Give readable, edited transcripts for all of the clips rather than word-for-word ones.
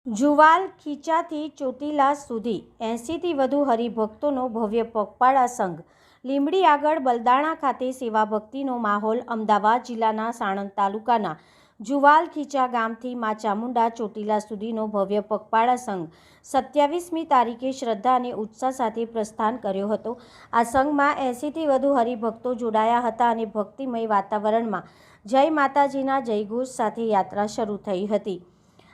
જુવાલ ખીચાથી ચોટીલા સુધી 80થી વધુ હરિભક્તોનો ભવ્ય પગપાળા સંઘ લીંબડી આગળ બલદાણા ખાતે સેવા ભક્તિનો માહોલ। અમદાવાદ જિલ્લાના સાણંદ તાલુકાના જુવાલ ખીચા ગામથી મા ચામુંડા ચોટીલા સુધીનો ભવ્ય પગપાળા સંઘ 27મી તારીખે શ્રદ્ધા અને ઉત્સાહ સાથે પ્રસ્થાન કર્યો હતો। આ સંઘમાં 80થી વધુ હરિભક્તો જોડાયા હતા અને ભક્તિમય વાતાવરણમાં જય માતાજીના જયઘોષ સાથે યાત્રા શરૂ થઈ હતી।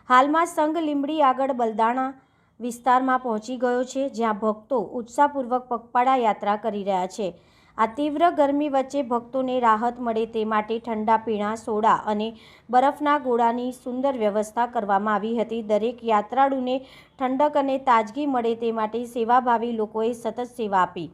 હાલમાં સંઘ લીંબડી આગળ બલદાણા વિસ્તારમાં પહોંચી ગયો છે, જ્યાં ભક્તો ઉત્સાહપૂર્વક પગપાળા યાત્રા કરી રહ્યા છે। આ તીવ્ર ગરમી વચ્ચે ભક્તોને રાહત મળે તે માટે ઠંડા પીણા, સોડા અને બરફના ગોળાની સુંદર વ્યવસ્થા કરવામાં આવી હતી। દરેક યાત્રાળુને ઠંડક અને તાજગી મળે તે માટે સેવાભાવી લોકોએ સતત સેવા આપી।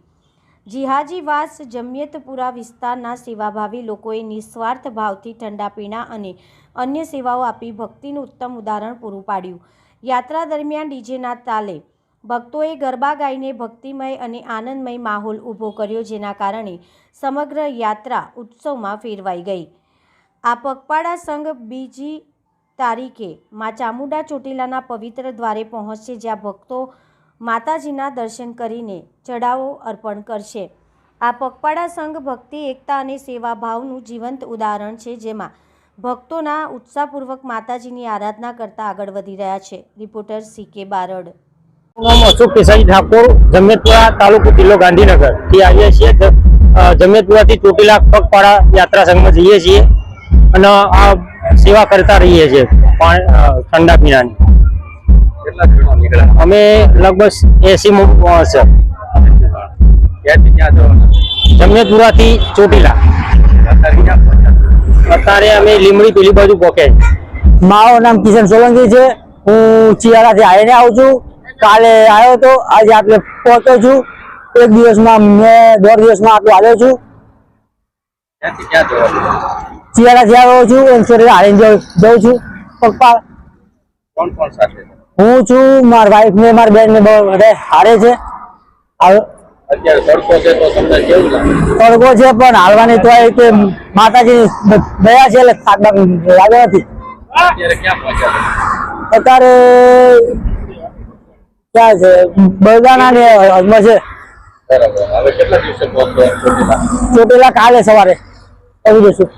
જીહાજીવાસ જમિયતપુરા વિસ્તારના સેવાભાવી લોકોએ નિસ્વાર્થ ભાવથી ઠંડા પીણા અને અન્ય સેવાઓ આપી ભક્તિનું ઉત્તમ ઉદાહરણ પૂરું પાડ્યું। યાત્રા દરમિયાન ડીજેના તાલે ભક્તોએ ગરબા ગાઈને ભક્તિમય અને આનંદમય માહોલ ઊભો કર્યો, જેના કારણે સમગ્ર યાત્રા ઉત્સવમાં ફેરવાઈ ગઈ। આ પગપાળા સંઘ બીજી તારીખે મા ચામુંડા ચોટીલાના પવિત્ર દ્વારે પહોંચશે, જ્યાં ભક્તો માતાજીના દર્શન કરીને ચઢાવો અર્પણ કરશે। આ પગપાળા સંઘ ભક્તિ, એકતા અને સેવાભાવનું જીવંત ઉદાહરણ છે, જેમાં ભક્તોના ઉત્સાહપૂર્વક માતાજીની આરાધના કરતા આગળ વધી રહ્યા છે। Reporter CK Barad. અશોક કેસાજી ઠાકોર, જમિયતપુરા તાલુકો જિલ્લો ગાંધીનગર થી આવીએ છીએ। જમિયતપુરાથી ચોટીલા પગપાળા યાત્રા સંઘમાં જઈએ છીએ અને આ સેવા કરતા રહીએ છીએ ઠંડા પીણાની। અમે લગભગ 80 માણસ છે। જમિયતપુરાથી ચોટીલા અત્યારે અમે લીંબડી પેલી બાજુ પહોંચ્યા। મારું નામ કિશન સોલંકી છે। હું ચિયારાથી આવીને આવું છું। કાલે આવ્યો હતો, આજે આટલે પહોંચ્યો છું। એક દિવસમાં મેં 1.5 દિવસમાં આટલું આવ્યો છું। ચિયારાથી આવ્યો છું અને સોરે હારીને જઉં છું પગપાળ। હું છું, મારી વાઈફ ને મારી બેન ને બધા હારે છે। તડકો છે પણ હાલવાની તો કે માતાજી દયા છે એટલે થાક લાગ્યો નથી। અત્યારે ક્યાં છે? બલદાણા ને હજમાં છે। ચોટીલા કાલે સવારે આવી જશું।